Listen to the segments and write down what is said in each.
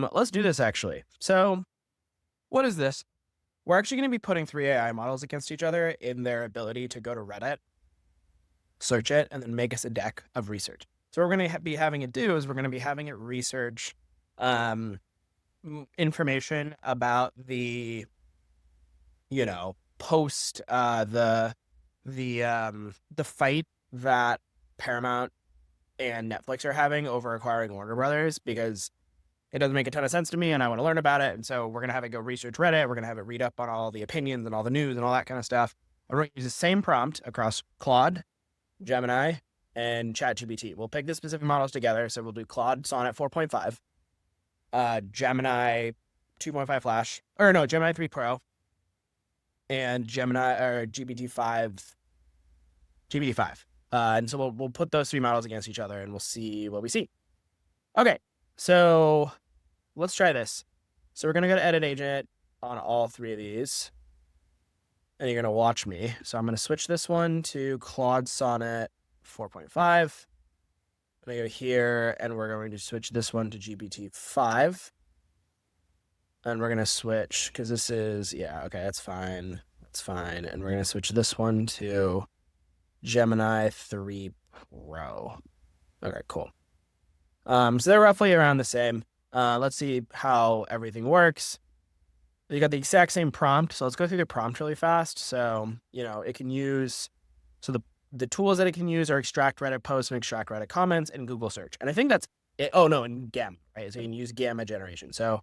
Let's do this actually. So What is this? we're actually going to be putting three AI models against each other in their ability to go to Reddit, search it, and then make us a deck of research. So what we're going to be having it do is we're going to be having it research um, information about the, post the fight that Paramount and Netflix are having over acquiring Warner Brothers, because it doesn't make a ton of sense to me and I want to learn about it. And so we're going to have it go research Reddit. We're going to have it read up on all the opinions and all the news and all that kind of stuff. I'm going to use the same prompt across Claude, Gemini, and ChatGPT. We'll pick the specific models together. So we'll do Claude Sonnet 4.5, Gemini 2.5 Flash, or no, Gemini 3 Pro, and Gemini or GPT-5. And so we'll put those three models against each other and we'll see what we see. Okay, so let's try this. So we're going to go to edit agent on all three of these. And you're going to watch me. So I'm going to switch this one to Claude Sonnet 4.5. I'm going to go here and we're going to switch this one to GPT-5. And we're going to switch, because this is, okay, that's fine. That's fine. And we're going to switch this one to Gemini 3 Pro. Okay, cool. So they're roughly around the same. Let's see how everything works. You got the exact same prompt. So let's go through the prompt really fast. So, it can use, so the tools that it can use are extract Reddit posts and extract Reddit comments and Google search. And I think that's it. Oh no, and Gamma, right? So you can use Gamma generation. So,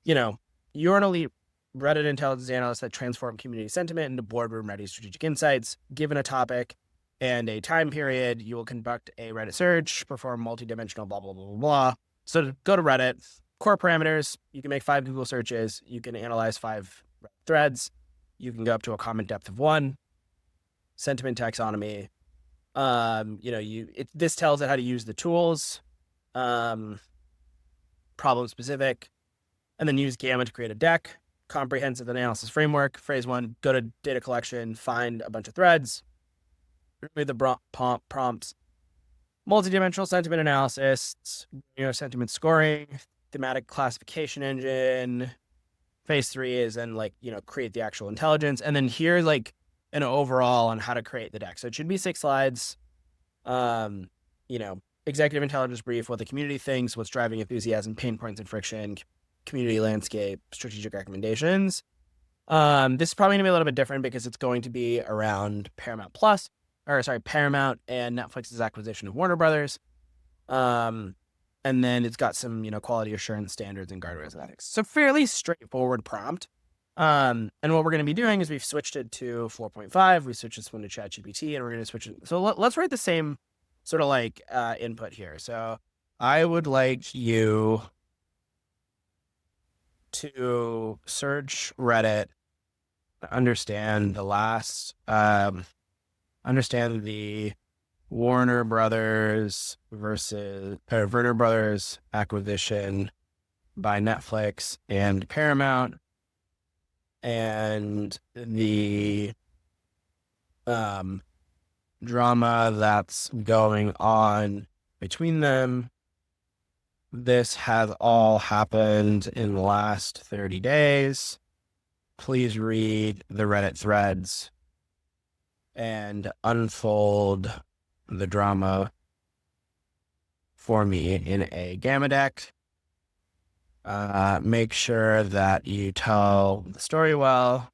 you're an elite Reddit intelligence analyst that transform community sentiment into boardroom ready strategic insights. Given a topic and a time period, you will conduct a Reddit search, perform multi-dimensional blah, blah, blah, blah, blah. So to go to Reddit, core parameters, you can make 5 Google searches. You can analyze 5 threads. You can go up to a comment depth of 1. Sentiment taxonomy. This tells it how to use the tools. Problem specific. And then use Gamma to create a deck. Comprehensive analysis framework. Phrase 1, go to data collection, find a bunch of threads. Remove the prompts. Multidimensional sentiment analysis, sentiment scoring, thematic classification engine. Phase 3 is then create the actual intelligence. And then here's an overall on how to create the deck. So it should be 6 slides. Executive intelligence brief, what the community thinks, what's driving enthusiasm, pain points and friction, community landscape, strategic recommendations. This is probably gonna be a little bit different because it's going to be around Paramount and Netflix's acquisition of Warner Brothers. And then it's got some, quality assurance standards and guardrails and ethics. So fairly straightforward prompt. And what we're going to be doing is we've switched it to 4.5. We switched this one to ChatGPT, and we're going to switch it. So let's write the same sort of input here. So I would like you to search Reddit, understand the Warner Brothers acquisition by Netflix and Paramount, and the drama that's going on between them. This has all happened in the last 30 days. Please read the Reddit threads and unfold the drama for me in a Gamma deck. Make sure that you tell the story well.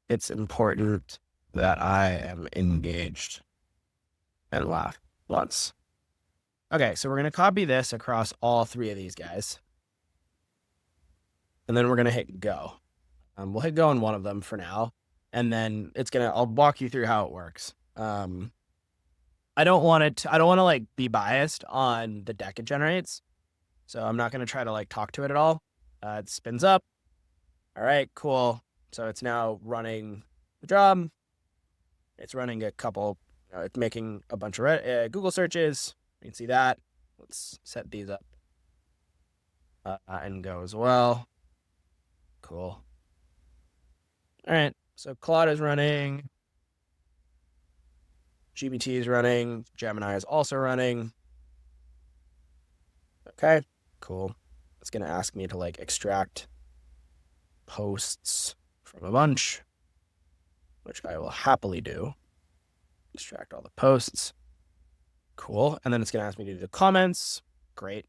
It's important that I am engaged, and laugh once. Okay, so we're going to copy this across all 3 of these guys. And then we're going to hit go. We'll hit go on one of them for now. And then I'll walk you through how it works. I don't want to be biased on the deck it generates. So I'm not going to try to talk to it at all. It spins up. All right, cool. So it's now running the job. It's running a couple, it's making a bunch of Google searches. You can see that. Let's set these up and go as well. Cool. All right, so Claude is running. GPT is running. Gemini is also running. Okay, cool. It's going to ask me to like extract posts from a bunch, which I will happily do. Extract all the posts. Cool. And then it's going to ask me to do the comments. Great.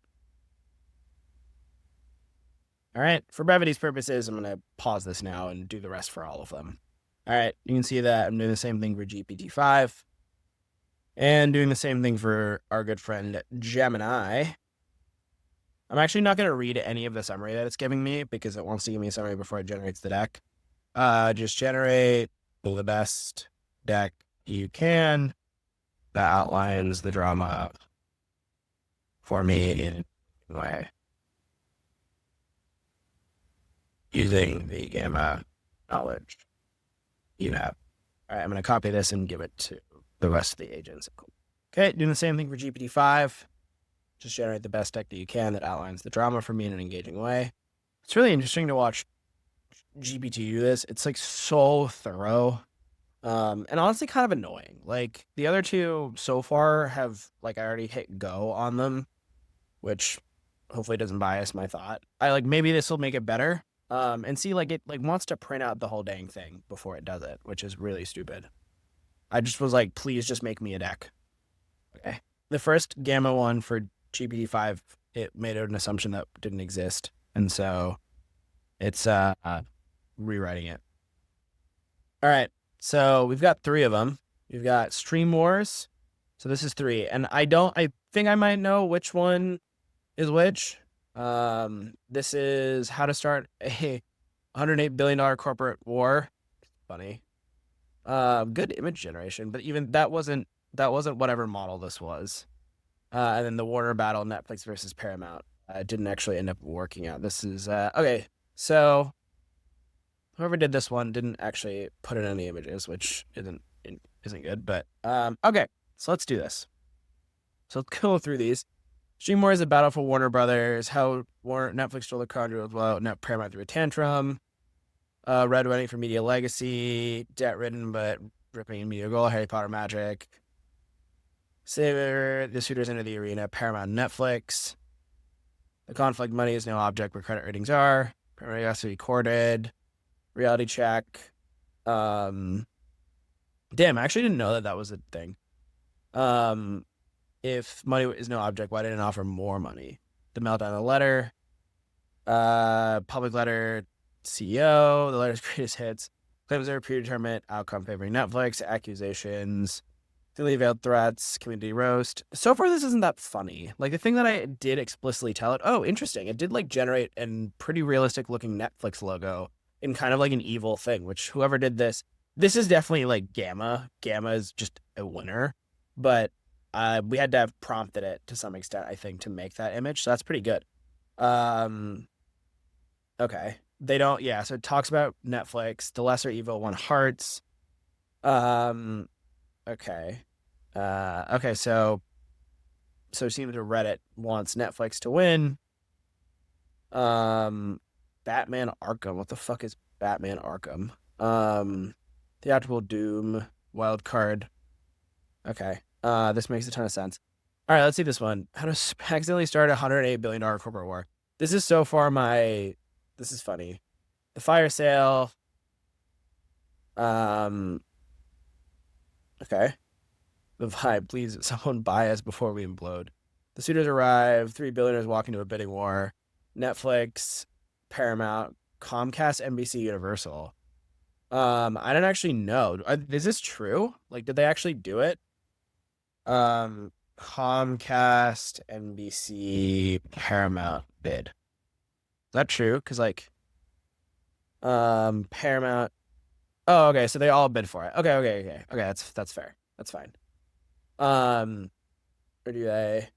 All right. For brevity's purposes, I'm going to pause this now and do the rest for all of them. All right. You can see that I'm doing the same thing for GPT-5 and doing the same thing for our good friend Gemini. I'm actually not going to read any of the summary that it's giving me because it wants to give me a summary before it generates the deck. Just generate the best deck you can that outlines the drama for me in a way using the gamma knowledge you have. All right, I'm going to copy this and give it to the rest of the agents. Okay, doing the same thing for GPT-5. Just generate the best deck that you can that outlines the drama for me in an engaging way. It's really interesting to watch GPT do this. It's like so thorough. And honestly kind of annoying. Like the other two so far have like I already hit go on them, which hopefully doesn't bias my thought. I like maybe this will make it better. And see like it like wants to print out the whole dang thing before it does it, which is really stupid. I just was like, please just make me a deck. Okay. The first gamma one for GPT-5, it made an assumption that didn't exist. And so it's rewriting it. All right. So we've got 3 of them. We've got Stream Wars. So this is 3. And I think I might know which one is which. This is how to start a $108 billion corporate war. Funny. Good image generation, but even that wasn't whatever model this was. And then the Warner battle, Netflix versus Paramount, didn't actually end up working out. This is okay. So whoever did this one didn't actually put in any images, which isn't good. But okay, so let's do this. So let's go through these. Stream Wars is a battle for Warner Brothers. How Netflix stole the conduit as well. Paramount threw a tantrum. Red Wedding for Media Legacy. Debt ridden but ripping media goal. Harry Potter Magic. Saber. The suitors enter the arena. Paramount Netflix. The conflict money is no object where credit ratings are. Paramount has to be recorded. Reality check. Damn, I actually didn't know that was a thing. If money is no object, why didn't it offer more money? The meltdown of the letter. Public letter. CEO. The letter's greatest hits. Claims are predetermined. Outcome favoring Netflix. Accusations. Thinly veiled threats. Community roast. So far, this isn't that funny. Like the thing that I did explicitly tell it. Oh, interesting. It did like generate a pretty realistic looking Netflix logo in kind of like an evil thing. Which whoever did this is definitely like Gamma. Gamma is just a winner, but we had to have prompted it to some extent, I think, to make that image. So that's pretty good. Okay. They don't, yeah. So it talks about Netflix, the lesser evil won hearts. Okay. Okay. So it seems to Reddit wants Netflix to win. Batman Arkham. What the fuck is Batman Arkham? Theatrical Doom, wild card. Okay. This makes a ton of sense. All right, let's see this one. How to accidentally start a $108 billion corporate war. This is so far this is funny. The fire sale. Okay. The vibe, please, someone buy us before we implode. The suitors arrive. 3 billionaires walk into a bidding war. Netflix, Paramount, Comcast, NBC, Universal. I don't actually know. Is this true? Like, did they actually do it? Comcast, NBC, Paramount bid. Is that true? Because like, Paramount. Oh, okay. So they all bid for it. Okay. That's fair. That's fine. Or do they?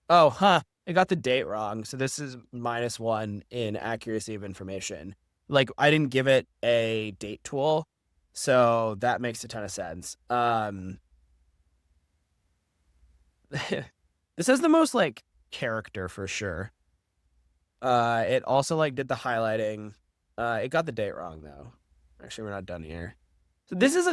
Oh, huh. I got the date wrong. So this is -1 in accuracy of information. Like I didn't give it a date tool, so that makes a ton of sense. This has the most like character for sure. It also like did the highlighting. It got the date wrong though. Actually, we're not done here. So this is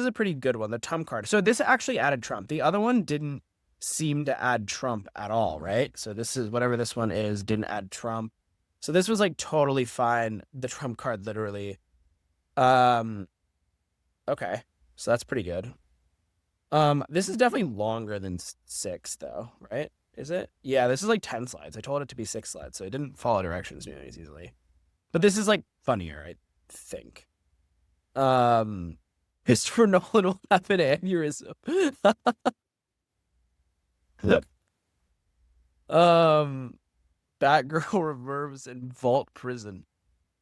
a pretty good one. The Trump card. So this actually added Trump. The other one didn't seem to add Trump at all, right? So this is whatever this one is, didn't add Trump. So this was like totally fine. The Trump card, literally. Okay, so that's pretty good. This is definitely longer than 6 though, right? Is it? Yeah, this is like 10 slides. I told it to be 6 slides, so it didn't follow directions nearly as easily. But this is like funnier, I think. Christopher Nolan will have an aneurysm. Batgirl reverse in Vault Prison.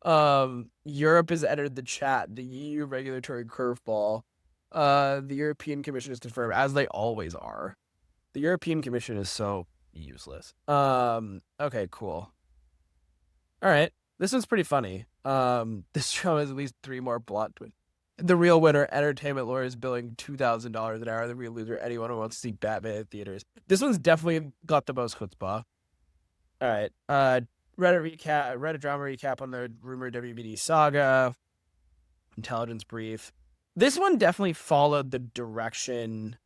Europe has entered the chat. The EU regulatory curveball. The European Commission is confirmed, as they always are. The European Commission is so useless. Okay, cool. All right. This one's pretty funny. This show has at least 3 more plot twists. The real winner, entertainment lawyers billing $2,000 an hour. The real loser, anyone who wants to see Batman in theaters. This one's definitely got the most chutzpah. All right. Reddit drama recap on the rumored WBD saga. Intelligence brief. This one definitely followed the direction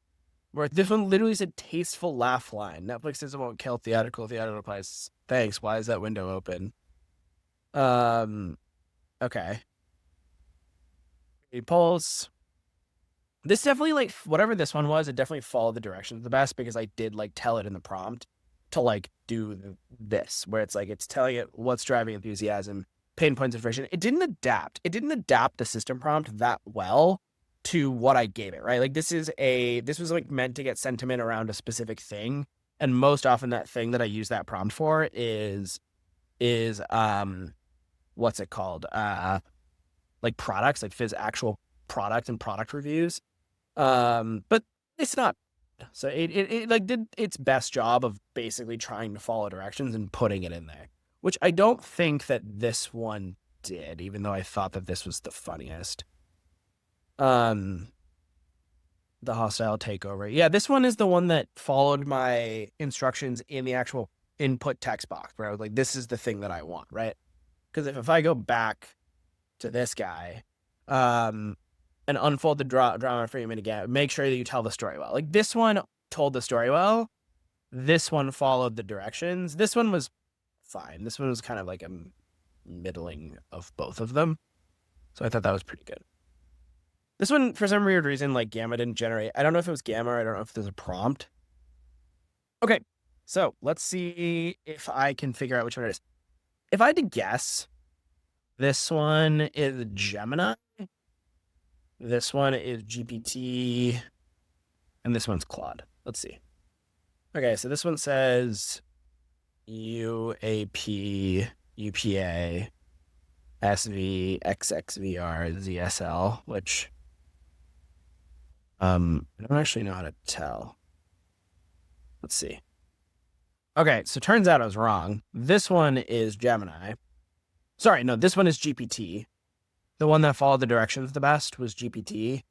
where this one literally said tasteful laugh line. Netflix says it won't kill theatrical. Theatrical replies, thanks. Why is that window open? Okay. Pulse. This definitely, like, whatever this one was, it definitely followed the directions the best because I did like tell it in the prompt to like do this, where it's like it's telling it what's driving enthusiasm, pain points, and friction. It didn't adapt the system prompt that well to what I gave it, right? Like this was like meant to get sentiment around a specific thing, and most often that thing that I use that prompt for is what's it called? Like products, like actual product and product reviews. But it's not. So it like did its best job of basically trying to follow directions and putting it in there, which I don't think that this one did, even though I thought that this was the funniest. The hostile takeover. Yeah, this one is the one that followed my instructions in the actual input text box, where I was like, this is the thing that I want, right? Because if I go back to this guy, and unfold the drama for you again, make sure that you tell the story well. Like this one told the story well. This one followed the directions. This one was fine. This one was kind of like a middling of both of them. So I thought that was pretty good. This one, for some weird reason, like Gamma didn't generate. I don't know if it was Gamma. I don't know if there's a prompt. Okay, so let's see if I can figure out which one it is. If I had to guess, this one is Gemini. This one is GPT. And this one's Claude. Let's see. Okay, so this one says UAP, UPA, SV, XXVR, ZSL, which I don't actually know how to tell. Let's see. Okay, so turns out I was wrong. This one is Gemini. Sorry, no, this one is GPT. The one that followed the directions the best was GPT.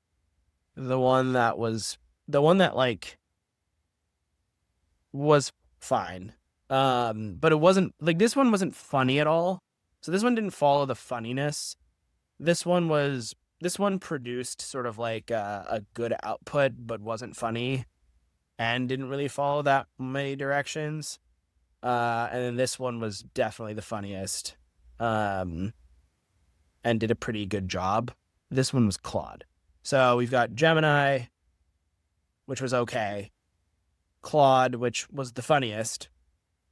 The one that like was fine. But it wasn't like this one wasn't funny at all. So this one didn't follow the funniness. This one produced sort of like a good output, but wasn't funny and didn't really follow that many directions. And then this one was definitely the funniest. And did a pretty good job. This one was Claude. So we've got Gemini, which was okay. Claude, which was the funniest,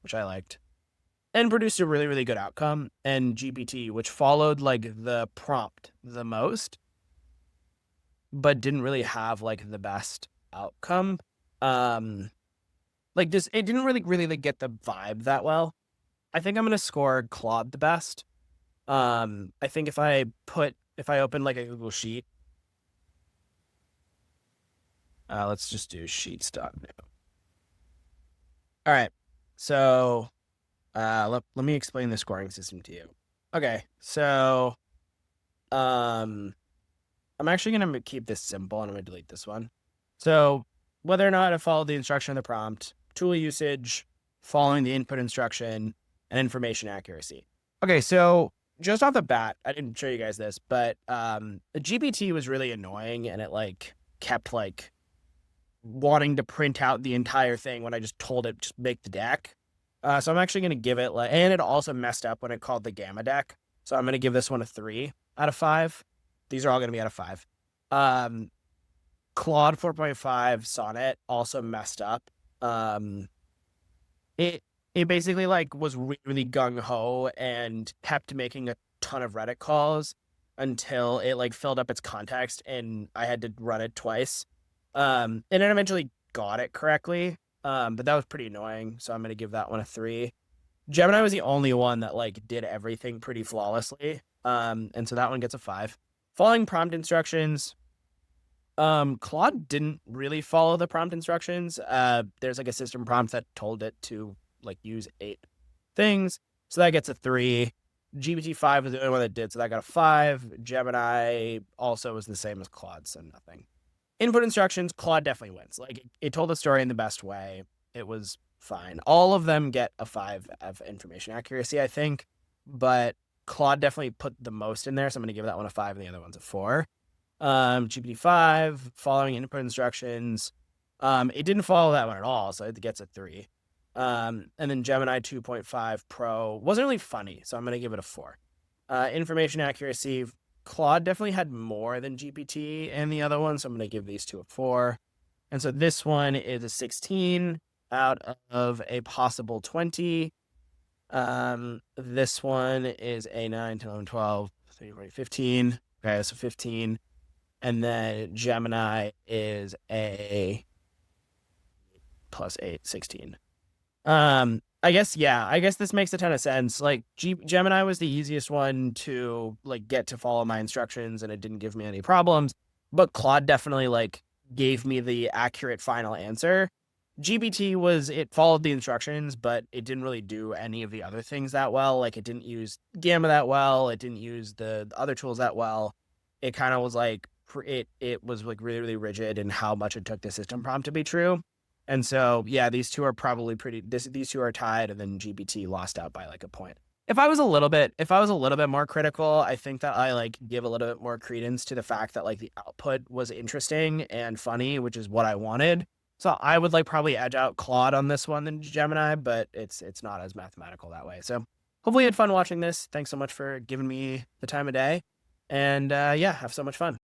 which I liked, and produced a really, really good outcome. And GPT, which followed like the prompt the most, but didn't really have like the best outcome. Like this, it didn't really like get the vibe that well. I think I'm gonna score Claude the best. I think if I open like a Google Sheet, let's just do sheets.new. All right. So, let me explain the scoring system to you. Okay. So, I'm actually going to keep this simple and I'm going to delete this one. So whether or not I followed the instruction in the prompt, tool usage, following the input instruction, and information accuracy. Okay. So just off the bat, I didn't show you guys this, but the GPT was really annoying and it like kept like wanting to print out the entire thing when I just told it just make the deck. So I'm actually going to give it and it also messed up when it called the gamma deck. So I'm going to give this one a 3 out of 5. These are all going to be out of 5. Claude 4.5 Sonnet also messed up. It basically was really gung ho and kept making a ton of Reddit calls until it filled up its context and I had to run it twice. And it eventually got it correctly. But that was pretty annoying. So I'm gonna give that one a 3. Gemini was the only one that did everything pretty flawlessly. And so that one gets a 5. Following prompt instructions. Claude didn't really follow the prompt instructions. There's a system prompt that told it to use 8 things. So that gets a 3. GPT-5 was the only one that did, so that got a 5. Gemini also was the same as Claude, so nothing. Input instructions, Claude definitely wins. It told the story in the best way. It was fine. All of them get a 5 of information accuracy, I think, but Claude definitely put the most in there, so I'm going to give that one a 5 and the other one's a 4. GPT-5, following input instructions. It didn't follow that one at all, so it gets a 3. And then Gemini 2.5 Pro wasn't really funny, so I'm going to give it a 4. Information accuracy, Claude definitely had more than GPT and the other one, so I'm going to give these two a 4. And so this one is a 16 out of a possible 20. This one is a 9, 10, 11, 12, 13, 14, 15. Okay, so 15. And then Gemini is a +8, 16. I guess this makes a ton of sense. Gemini was the easiest one to get to follow my instructions and it didn't give me any problems, but Claude definitely gave me the accurate final answer. GPT it followed the instructions, but it didn't really do any of the other things that well. It didn't use Gamma that well. It didn't use the other tools that well. It kind of was it was really, really rigid in how much it took the system prompt to be true. And so, yeah, these two are probably these two are tied, and then GPT lost out by a point. If I was a little bit more critical, I think that I give a little bit more credence to the fact that the output was interesting and funny, which is what I wanted. So I would probably edge out Claude on this one than Gemini, but it's not as mathematical that way. So hopefully you had fun watching this. Thanks so much for giving me the time of day. And yeah, have so much fun.